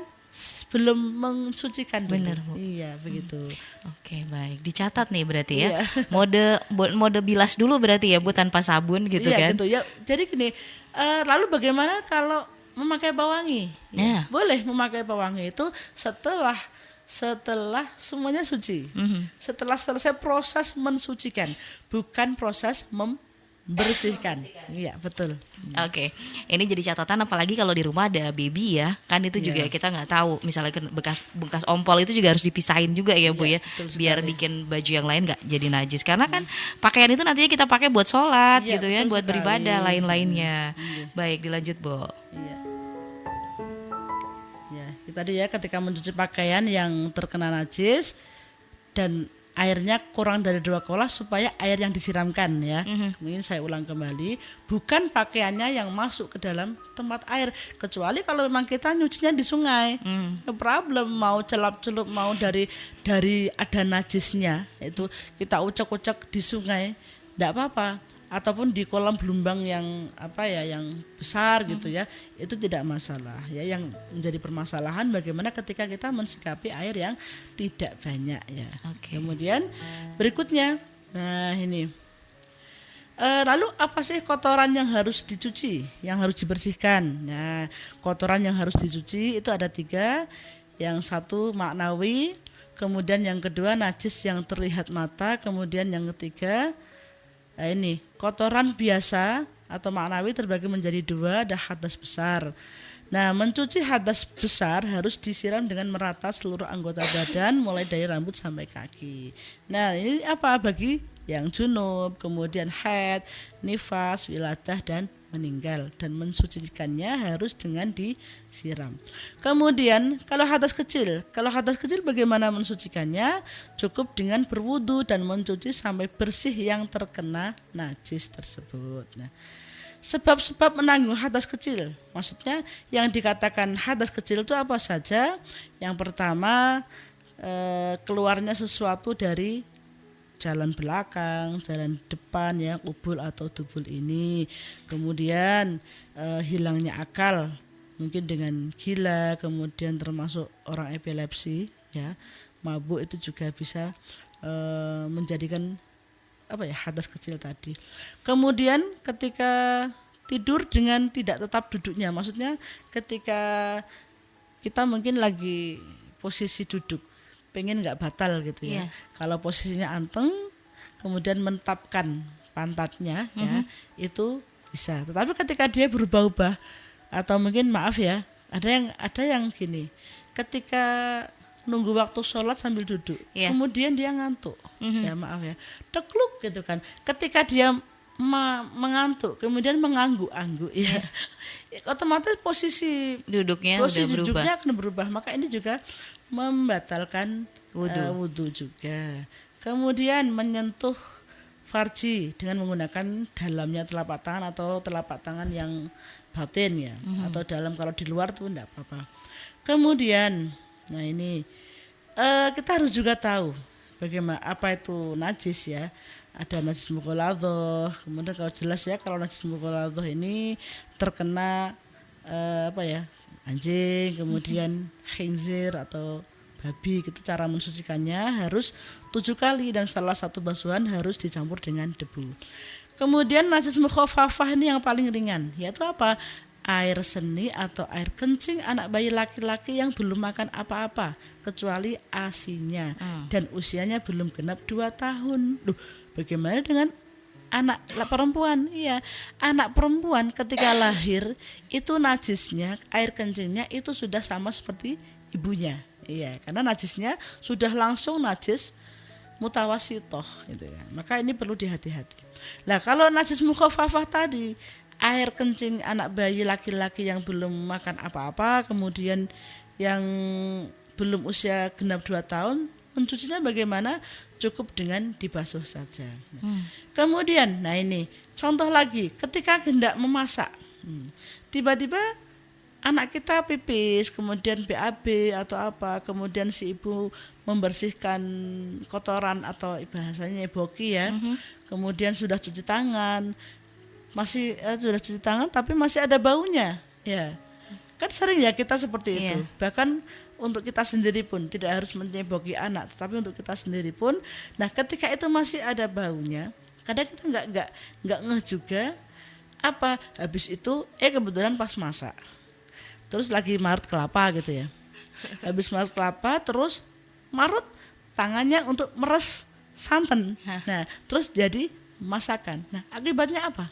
Speaker 2: belum mensucikan dulu.
Speaker 1: Benar, Bu.
Speaker 2: Iya, begitu.
Speaker 1: Oke, baik. Dicatat nih berarti ya. Mode bilas dulu berarti ya, Bu, tanpa sabun gitu kan.
Speaker 2: Iya, gitu ya. Jadi gini, lalu bagaimana kalau memakai pewangi? Ya. Boleh memakai pewangi itu setelah semuanya suci. Setelah selesai proses mensucikan, bukan proses membersihkan. Iya, betul.
Speaker 1: Oke. Ini jadi catatan, apalagi kalau di rumah ada baby ya. Kan itu juga kita nggak tahu, misalnya bekas ompol itu juga harus dipisahin juga ya, Bu ya. Biar bikin baju yang lain nggak jadi najis. Karena kan pakaian itu nantinya kita pakai buat sholat gitu ya, buat beribadah lain-lainnya. Baik, dilanjut, Bu.
Speaker 2: Ya, tadi ya, ketika mencuci pakaian yang terkena najis dan airnya kurang dari 2 kolas, supaya air yang disiramkan ya. Mungkin saya ulang kembali, bukan pakaiannya yang masuk ke dalam tempat air, kecuali kalau memang kita nyucinya di sungai. No problem, mau celap-celup, mau dari ada najisnya, itu kita ucek-ucek di sungai, enggak apa-apa. Ataupun di kolam belumbang yang yang besar gitu ya, itu tidak masalah ya. Yang menjadi permasalahan bagaimana ketika kita mensikapi air yang tidak banyak ya. Kemudian berikutnya, nah ini lalu apa sih kotoran yang harus dicuci, yang harus dibersihkan? Nah, kotoran yang harus dicuci itu ada 3. Yang satu maknawi, kemudian yang kedua najis yang terlihat mata, kemudian yang ketiga ini kotoran biasa atau maknawi terbagi menjadi 2, ada hadas besar. Nah, mencuci hadas besar harus disiram dengan merata seluruh anggota badan, mulai dari rambut sampai kaki. Nah, ini apa? Bagi yang junub, kemudian haid, nifas, wiladah, dan meninggal. Dan mensucikannya harus dengan disiram. Kemudian kalau hadas kecil bagaimana mensucikannya? Cukup dengan berwudu dan mencuci sampai bersih yang terkena najis tersebut. Nah, sebab-sebab menanggung hadas kecil, maksudnya yang dikatakan hadas kecil itu apa saja? Yang pertama, keluarnya sesuatu dari jalan belakang, jalan depan ya, ubul atau dubul ini. Kemudian hilangnya akal, mungkin dengan gila, kemudian termasuk orang epilepsi ya, mabuk itu juga bisa menjadikan hadas kecil tadi. Kemudian ketika tidur dengan tidak tetap duduknya, maksudnya ketika kita mungkin lagi posisi duduk, pengen nggak batal gitu ya. Kalau posisinya anteng, kemudian mentapkan pantatnya ya, itu bisa. Tetapi ketika dia berubah-ubah atau mungkin maaf ya, ada yang gini, ketika nunggu waktu sholat sambil duduk, kemudian dia ngantuk, ya maaf ya, dekluk gitu kan. Ketika dia mengantuk, kemudian mengangguk-angguk, ya, otomatis posisi duduknya akan berubah. Maka ini juga membatalkan wudu juga. Kemudian menyentuh farji dengan menggunakan dalamnya telapak tangan atau telapak tangan yang batin ya, atau dalam, kalau di luar tuh enggak apa-apa. Kemudian nah ini kita harus juga tahu bagaimana apa itu najis ya. Ada najis mughaladhah. Kemudian kalau jelas ya, kalau najis mughaladhah ini terkena anjing, kemudian khinzir atau babi, gitu. Cara mensucikannya harus 7 kali dan salah satu basuhan harus dicampur dengan debu. Kemudian najis mukhaffafah ini yang paling ringan, yaitu apa? Air seni atau air kencing anak bayi laki-laki yang belum makan apa-apa kecuali ASI-nya dan usianya belum genap 2 tahun. Loh, bagaimana dengan anak perempuan? Iya, anak perempuan ketika lahir itu najisnya, air kencingnya itu sudah sama seperti ibunya. Iya, karena najisnya sudah langsung najis mutawasitoh gitu ya. Maka ini perlu dihati-hati. Nah, kalau najis mukhaffafah tadi, air kencing anak bayi laki-laki yang belum makan apa-apa, kemudian yang belum usia genap 2 tahun, mencucinya bagaimana? Cukup dengan dibasuh saja. Kemudian, nah ini contoh lagi, ketika hendak memasak, tiba-tiba anak kita pipis, kemudian BAB atau apa, kemudian si ibu membersihkan kotoran atau bahasanya boki ya, kemudian sudah cuci tangan, sudah cuci tangan tapi masih ada baunya ya, kan sering ya kita seperti itu. Bahkan untuk kita sendiri pun tidak harus menyeboki anak, tetapi untuk kita sendiri pun, nah ketika itu masih ada baunya, kadang kita nggak ngeh juga apa, habis itu kebetulan pas masak, terus lagi marut kelapa gitu ya, habis marut kelapa terus marut tangannya untuk meres santan, nah terus jadi masakan. Nah akibatnya apa?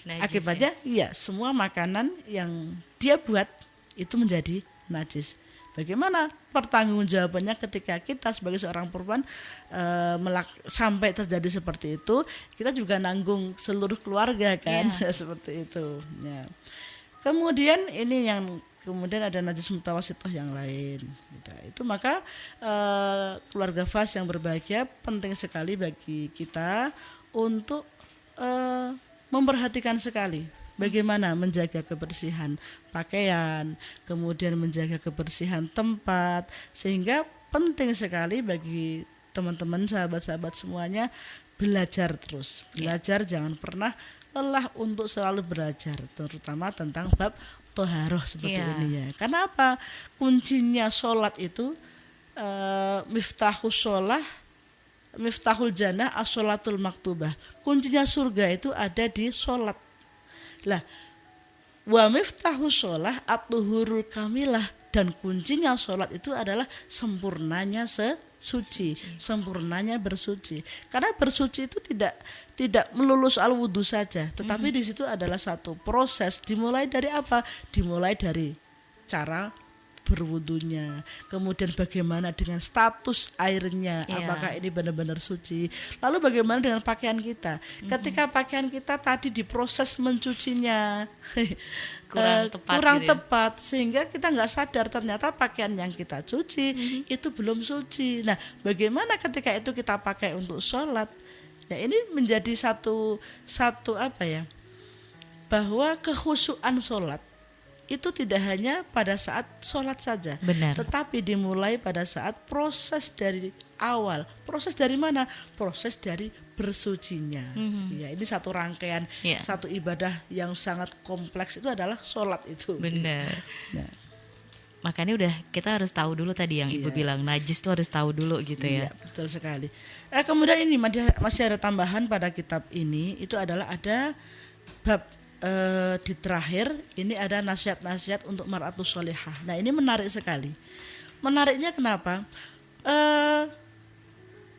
Speaker 2: Najis, akibatnya ya semua makanan yang dia buat itu menjadi najis. Bagaimana pertanggungjawabannya ketika kita sebagai seorang perempuan sampai terjadi seperti itu? Kita juga nanggung seluruh keluarga kan, seperti itu ya. Kemudian ini yang kemudian ada najis mutawasitoh yang lain gitu. Itu maka keluarga Fas yang berbahagia, penting sekali bagi kita untuk memperhatikan sekali bagaimana menjaga kebersihan pakaian, kemudian menjaga kebersihan tempat, sehingga penting sekali bagi teman-teman, sahabat-sahabat semuanya belajar terus. Belajar, jangan pernah lelah untuk selalu belajar, terutama tentang bab toharoh seperti ini ya. Karena apa? Kuncinya sholat itu miftahul jannah as-sholatul maktubah. Kuncinya surga itu ada di sholat. Lah, wa miftahu sholah at-tuhurul kamilah, dan kuncinya sholat itu adalah sempurnanya suci, sempurnanya bersuci. Karena bersuci itu tidak melulu soal wudu saja, tetapi di situ adalah satu proses. Dimulai dari apa? Dimulai dari cara berwudunya, kemudian bagaimana dengan status airnya, apakah ini benar-benar suci, lalu bagaimana dengan pakaian kita, ketika pakaian kita tadi diproses mencucinya kurang tepat, sehingga kita nggak sadar ternyata pakaian yang kita cuci itu belum suci. Nah, bagaimana ketika itu kita pakai untuk sholat? Ya, ini menjadi satu apa ya, bahwa kekhusyuan sholat itu tidak hanya pada saat sholat saja,
Speaker 1: Benar.
Speaker 2: tetapi dimulai pada saat proses dari awal. Proses dari mana? Proses dari bersucinya. Ya, ini satu rangkaian,
Speaker 1: Ya.
Speaker 2: satu ibadah yang sangat kompleks itu adalah sholat itu.
Speaker 1: Benar.
Speaker 2: Nah,
Speaker 1: Makanya udah kita harus tahu dulu tadi yang Ibu
Speaker 2: Iya.
Speaker 1: bilang najis tuh harus tahu dulu gitu
Speaker 2: iya,
Speaker 1: ya.
Speaker 2: betul sekali. Kemudian ini masih ada tambahan pada kitab ini, itu adalah ada bab di terakhir ini ada nasihat-nasihat untuk mar'atus sholihah. Nah, ini menarik sekali. Menariknya kenapa?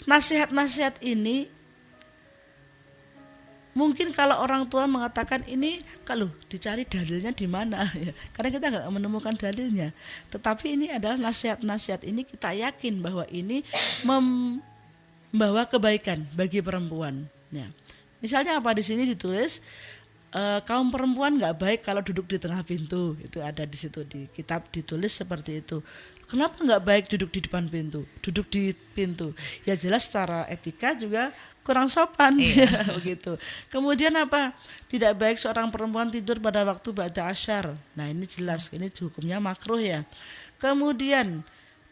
Speaker 2: Nasihat-nasihat ini mungkin kalau orang tua mengatakan ini kalau dicari dalilnya di mana ya, karena kita nggak menemukan dalilnya. Tetapi ini adalah nasihat-nasihat ini kita yakin bahwa ini membawa kebaikan bagi perempuan. Ya. Misalnya apa di sini ditulis kaum perempuan nggak baik kalau duduk di tengah pintu, itu ada di situ di kitab ditulis seperti itu. Kenapa nggak baik duduk di depan pintu, duduk di pintu? Ya jelas secara etika juga kurang sopan,
Speaker 1: Iya.
Speaker 2: ya, begitu. Kemudian apa? Tidak baik seorang perempuan tidur pada waktu ba'da asyar. Nah ini jelas, ini hukumnya makruh ya. Kemudian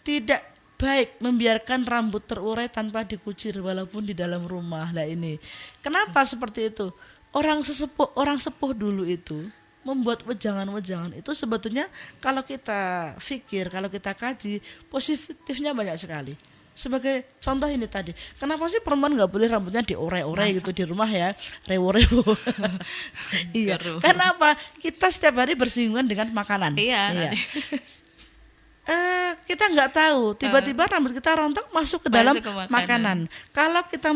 Speaker 2: tidak baik membiarkan rambut terurai tanpa dikucir walaupun di dalam rumah. Nah ini, kenapa seperti itu? Orang sepuh dulu itu membuat wejangan-wejangan itu sebetulnya kalau kita pikir, kalau kita kaji, positifnya banyak sekali. Sebagai contoh ini tadi, kenapa sih perempuan nggak boleh rambutnya diurai-urai gitu di rumah ya, rewo-rewo? Iya,
Speaker 1: Seru.
Speaker 2: karena apa? Kita setiap hari bersinggungan dengan makanan.
Speaker 1: Iya.
Speaker 2: Kita nggak tahu, tiba-tiba rambut kita rontok masuk ke dalam
Speaker 1: Masuk ke
Speaker 2: makanan. Kalau kita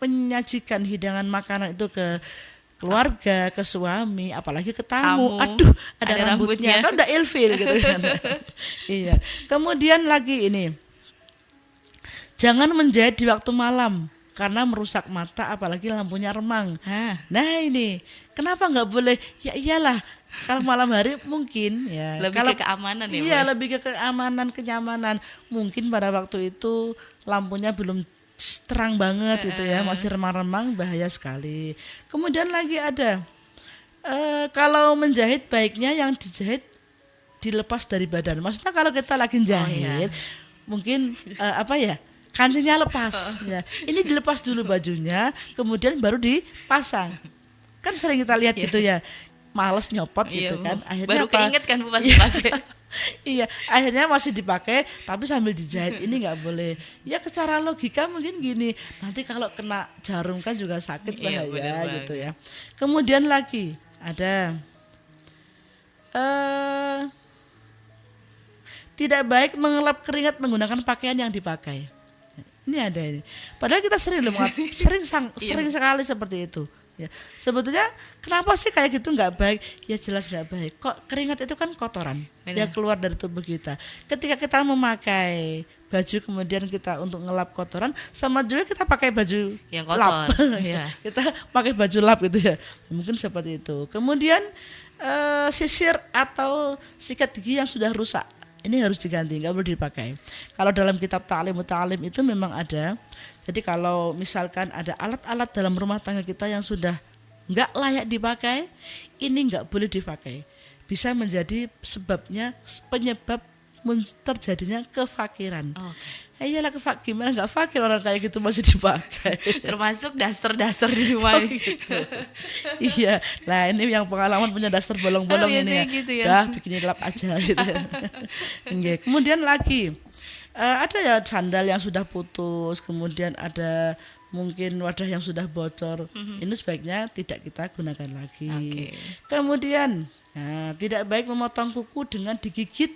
Speaker 2: menyajikan hidangan makanan itu ke keluarga, ke suami, apalagi ke tamu,
Speaker 1: Tamu,
Speaker 2: aduh ada
Speaker 1: ada
Speaker 2: rambutnya,
Speaker 1: rambutnya.
Speaker 2: kan udah ilfil gitu kan. Iya. Kemudian lagi ini, jangan menjahit di waktu malam karena merusak mata, apalagi lampunya remang. Nah ini, kenapa nggak boleh? Ya iyalah, kalau malam hari mungkin ya.
Speaker 1: Lebih
Speaker 2: kalau
Speaker 1: ke keamanan ya,
Speaker 2: Iya,
Speaker 1: Bu?
Speaker 2: lebih ke keamanan, kenyamanan. Mungkin pada waktu itu lampunya belum terang banget gitu ya, masih remang-remang, bahaya sekali. Kemudian lagi ada, kalau menjahit baiknya yang dijahit dilepas dari badan. Maksudnya kalau kita lagi jahit, mungkin apa ya? Kancingnya lepas ya. Ini dilepas dulu bajunya, kemudian baru dipasang. Kan sering kita lihat gitu ya. Males nyopot
Speaker 1: Iya,
Speaker 2: gitu
Speaker 1: Bu.
Speaker 2: kan. Akhirnya
Speaker 1: Baru
Speaker 2: apa?
Speaker 1: keinget kan Bu pas dipakai.
Speaker 2: Iya, akhirnya masih dipakai tapi sambil dijahit. Ini nggak boleh. Ya secara logika mungkin gini, nanti kalau kena jarum kan juga sakit,
Speaker 1: Iya, benar
Speaker 2: bahaya
Speaker 1: banget.
Speaker 2: gitu ya. Kemudian lagi ada tidak baik mengelap keringat menggunakan pakaian yang dipakai. Ini ada ini. Padahal kita sering sering sekali seperti itu. Ya, sebetulnya kenapa sih kayak gitu nggak baik? Ya jelas nggak baik. Kok keringat itu kan kotoran,
Speaker 1: Benar.
Speaker 2: ya keluar dari tubuh kita. Ketika kita memakai baju kemudian kita untuk ngelap kotoran, sama juga kita pakai baju
Speaker 1: Yang
Speaker 2: lap.
Speaker 1: kotor, iya.
Speaker 2: Kita pakai baju lap gitu ya. Mungkin seperti itu. Kemudian sisir atau sikat gigi yang sudah rusak. Ini harus diganti, nggak boleh dipakai. Kalau dalam kitab ta'lim itu memang ada. Jadi kalau misalkan ada alat-alat dalam rumah tangga kita yang sudah nggak layak dipakai, ini nggak boleh dipakai. Bisa menjadi penyebab terjadinya kefakiran. Iyalah gimana nggak fakir orang kayak gitu masih dipakai.
Speaker 1: Termasuk daster-daster di rumah.
Speaker 2: Gitu. Iya, nah ini yang pengalaman punya daster bolong-bolong ini ya.
Speaker 1: Biasanya gitu ya.
Speaker 2: Dah bikinin lap aja gitu. Nggih. Kemudian lagi ada ya sandal yang sudah putus, kemudian ada mungkin wadah yang sudah bocor. Ini sebaiknya tidak kita gunakan lagi.
Speaker 1: Oke.
Speaker 2: Kemudian tidak baik memotong kuku dengan digigit.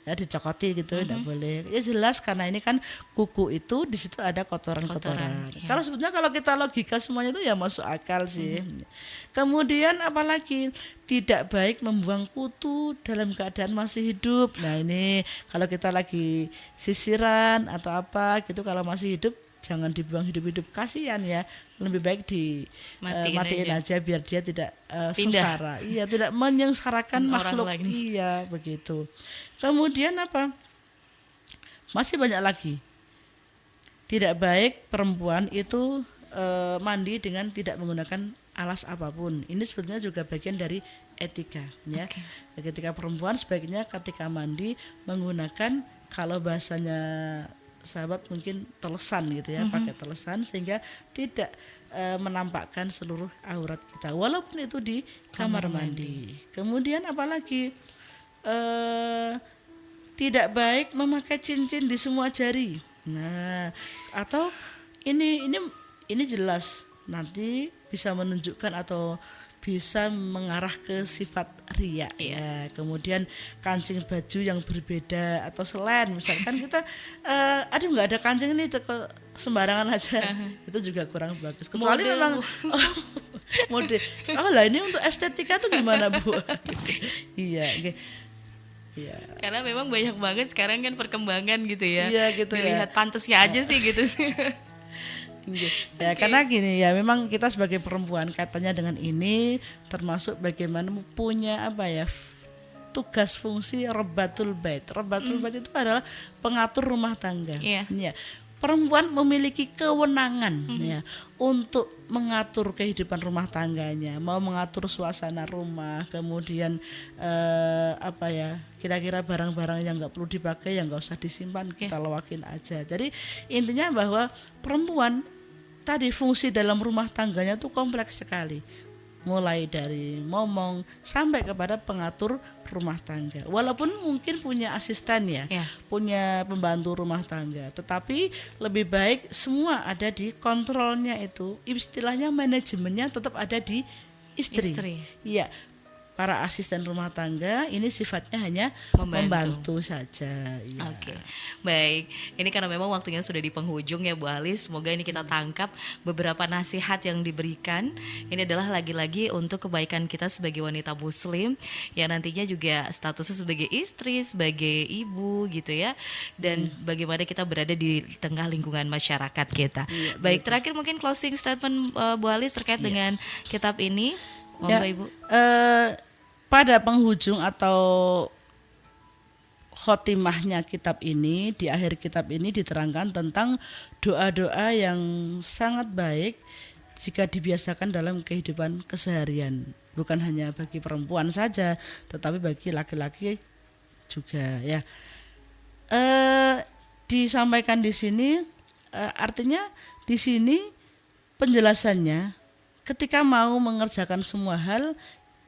Speaker 2: Ya dicokoti gitu, tidak boleh. Ya jelas karena ini kan kuku itu di situ ada kotoran-kotoran.
Speaker 1: Ya.
Speaker 2: Kalau sebetulnya kalau kita logika semuanya itu ya masuk akal sih. Kemudian apalagi tidak baik membuang kutu dalam keadaan masih hidup. Nah ini kalau kita lagi sisiran atau apa gitu kalau masih hidup jangan dibuang hidup-hidup, kasihan ya. Lebih baik matiin aja biar dia tidak sengsara. Iya, tidak menyengsarakan makhluk. Lagi. Iya, begitu. Kemudian apa? Masih banyak lagi. Tidak baik perempuan itu mandi dengan tidak menggunakan alas apapun. Ini sebetulnya juga bagian dari etika ya. Ketika perempuan sebaiknya ketika mandi menggunakan, kalau bahasanya sahabat mungkin telesan gitu ya, pakai telesan sehingga tidak menampakkan seluruh aurat kita walaupun itu di kamar mandi. Kemudian apalagi tidak baik memakai cincin di semua jari. Nah, atau ini jelas nanti bisa menunjukkan atau bisa mengarah ke sifat riya ya. Kemudian kancing baju yang berbeda atau selain misalkan kita aduh nggak ada kancing ini sembarangan aja itu juga kurang bagus, kecuali
Speaker 1: Mode,
Speaker 2: memang mode. Oh lah, ini untuk estetika tuh gimana Bu? Iya, okay. Iya.
Speaker 1: Karena memang banyak banget sekarang kan perkembangan gitu ya.
Speaker 2: Iya gitu.
Speaker 1: Dilihat pantasnya aja sih gitu.
Speaker 2: Ya karena gini ya, memang kita sebagai perempuan katanya dengan ini termasuk bagaimana punya tugas fungsi Rabbatul Bait. Rabbatul Bait itu adalah pengatur rumah tangga. Ya. Perempuan memiliki kewenangan ya untuk mengatur kehidupan rumah tangganya, mau mengatur suasana rumah, kemudian kira-kira barang-barang yang nggak perlu dipakai yang nggak usah disimpan, kita lewakin aja. Jadi intinya bahwa perempuan tadi fungsi dalam rumah tangganya tuh kompleks sekali, mulai dari momong sampai kepada pengatur rumah tangga. Walaupun mungkin punya asisten ya, punya pembantu rumah tangga, tetapi lebih baik semua ada di kontrolnya, itu istilahnya manajemennya tetap ada di istri. Iya. Para asisten rumah tangga ini sifatnya hanya membantu saja. Ya.
Speaker 1: Oke, baik. Ini karena memang waktunya sudah di penghujung ya Bu Alis. Semoga ini kita tangkap beberapa nasihat yang diberikan. Ini adalah lagi-lagi untuk kebaikan kita sebagai wanita muslim yang nantinya juga statusnya sebagai istri, sebagai ibu gitu ya. Dan bagaimana kita berada di tengah lingkungan masyarakat kita. Baik, terakhir mungkin closing statement Bu Alis terkait dengan kitab ini. Monggo Ibu.
Speaker 2: Pada penghujung atau khotimahnya kitab ini, di akhir kitab ini diterangkan tentang doa-doa yang sangat baik jika dibiasakan dalam kehidupan keseharian. Bukan hanya bagi perempuan saja, tetapi bagi laki-laki juga ya. Disampaikan di sini, artinya di sini penjelasannya ketika mau mengerjakan semua hal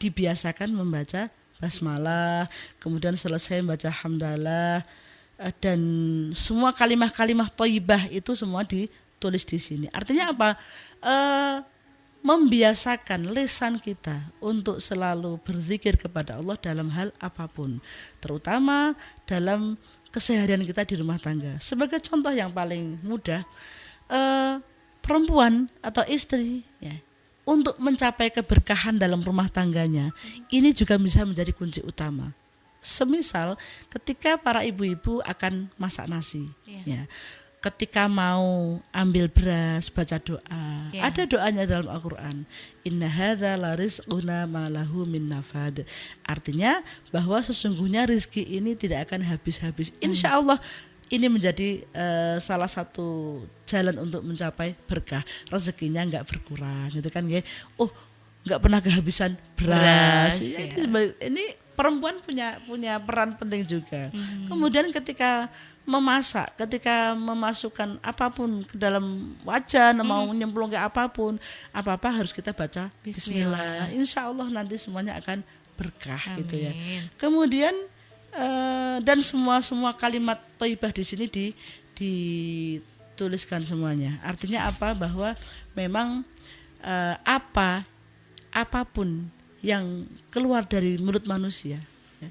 Speaker 2: dibiasakan membaca basmalah, kemudian selesai membaca hamdalah, dan semua kalimah-kalimah thayyibah itu semua ditulis di sini. Artinya apa? Membiasakan lisan kita untuk selalu berzikir kepada Allah dalam hal apapun, terutama dalam keseharian kita di rumah tangga. Sebagai contoh yang paling mudah, perempuan atau istri ya, untuk mencapai keberkahan dalam rumah tangganya, ini juga bisa menjadi kunci utama. Semisal ketika para ibu-ibu akan masak nasi, ya, ketika mau ambil beras, baca doa, ada doanya dalam Al-Quran. Inna hadza la rizquna ma lahu min nafad. Artinya bahwa sesungguhnya rizki ini tidak akan habis-habis. Insya Allah ini menjadi salah satu jalan untuk mencapai berkah, rezekinya nggak berkurang, gitu kan ya. Oh, nggak pernah kehabisan beras. Ya. Ini perempuan punya peran penting juga. Kemudian ketika memasak, ketika memasukkan apapun ke dalam wajan, mau nyemplung ke apapun, apa-apa harus kita baca Bismillah. Insya Allah nanti semuanya akan berkah. Amin. Gitu ya. Kemudian dan semua kalimat thayyibah di sini dituliskan semuanya. Artinya apa? Bahwa memang apapun yang keluar dari mulut manusia ya,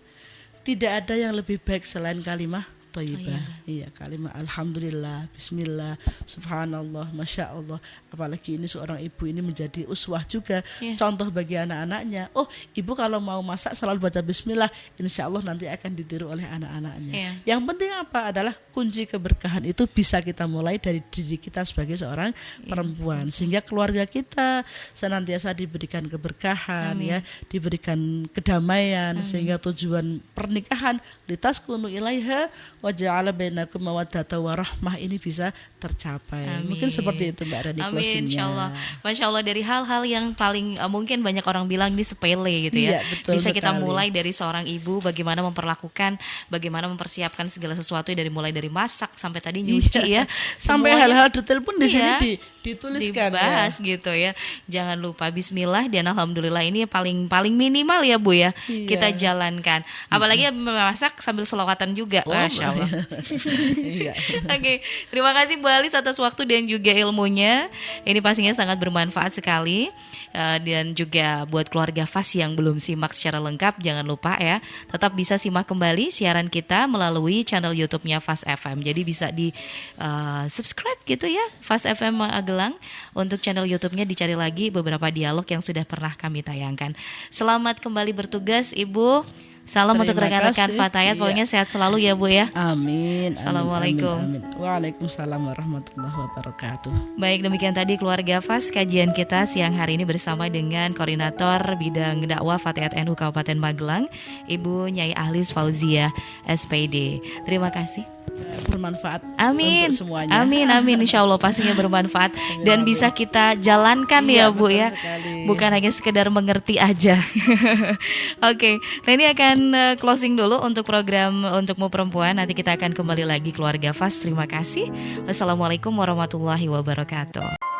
Speaker 2: tidak ada yang lebih baik selain kalimat thayyibah. Iya, kalimat alhamdulillah, bismillah, subhanallah, masya Allah. Apalagi ini seorang ibu ini menjadi uswah juga, contoh bagi anak-anaknya. Oh, ibu kalau mau masak selalu baca bismillah, insya Allah nanti akan ditiru oleh anak-anaknya. Yang penting apa adalah kunci keberkahan itu bisa kita mulai dari diri kita sebagai seorang perempuan, sehingga keluarga kita senantiasa diberikan keberkahan, ya, diberikan kedamaian, sehingga tujuan pernikahan litaskunu ilaiha wa ja'ala bainakum mawaddatan wa rahmah ini bisa tercapai.
Speaker 1: Amin.
Speaker 2: Mungkin seperti itu Mbak Rani
Speaker 1: Amin,
Speaker 2: closingnya.
Speaker 1: insyaallah. Masya Allah, dari hal-hal yang paling mungkin banyak orang bilang ini sepele gitu ya.
Speaker 2: Iya, betul
Speaker 1: Bisa kita
Speaker 2: sekali.
Speaker 1: mulai dari seorang ibu, bagaimana memperlakukan, bagaimana mempersiapkan segala sesuatu dari mulai masak sampai tadi nyuci ya.
Speaker 2: Sampai
Speaker 1: Semuanya
Speaker 2: hal-hal detail pun di
Speaker 1: iya,
Speaker 2: sini dituliskan
Speaker 1: dibahas gitu ya. Jangan lupa bismillah, dan alhamdulillah ini paling minimal ya Bu ya.
Speaker 2: Iya.
Speaker 1: Kita jalankan. Apalagi memasak sambil selawatan juga. Masya Allah.
Speaker 2: Iya.
Speaker 1: Oke, terima kasih Bu Alis atas waktu dan juga ilmunya. Ini pastinya sangat bermanfaat sekali. Dan juga buat keluarga FAS yang belum simak secara lengkap, jangan lupa ya, tetap bisa simak kembali siaran kita melalui channel YouTube-nya FAS FM. Jadi bisa di subscribe gitu ya, FAS FM Magelang. Untuk channel YouTube-nya dicari lagi beberapa dialog yang sudah pernah kami tayangkan. Selamat kembali bertugas Ibu. Salam untuk
Speaker 2: Terima
Speaker 1: rekan-rekan
Speaker 2: kasih.
Speaker 1: Fatayat.
Speaker 2: Iya.
Speaker 1: Pokoknya sehat selalu ya Bu ya.
Speaker 2: Amin.
Speaker 1: Assalamualaikum.
Speaker 2: Amin. Waalaikumsalam warahmatullahi wabarakatuh.
Speaker 1: Baik, demikian tadi keluarga FAS kajian kita siang hari ini bersama dengan Koordinator Bidang Dakwah Fatayat NU Kabupaten Magelang, Ibu Nyai Ahlis Fauzia SPD. Terima kasih.
Speaker 2: Bermanfaat
Speaker 1: Amin.
Speaker 2: untuk semuanya.
Speaker 1: Amin, insya Allah pastinya bermanfaat dan bisa kita jalankan
Speaker 2: Iya,
Speaker 1: ya Bu
Speaker 2: betul
Speaker 1: ya.
Speaker 2: sekali.
Speaker 1: Bukan hanya sekedar mengerti aja. Oke, nah ini akan closing dulu untuk program Untukmu Perempuan. Nanti kita akan kembali lagi keluarga FAS. Terima kasih. Wassalamualaikum warahmatullahi wabarakatuh.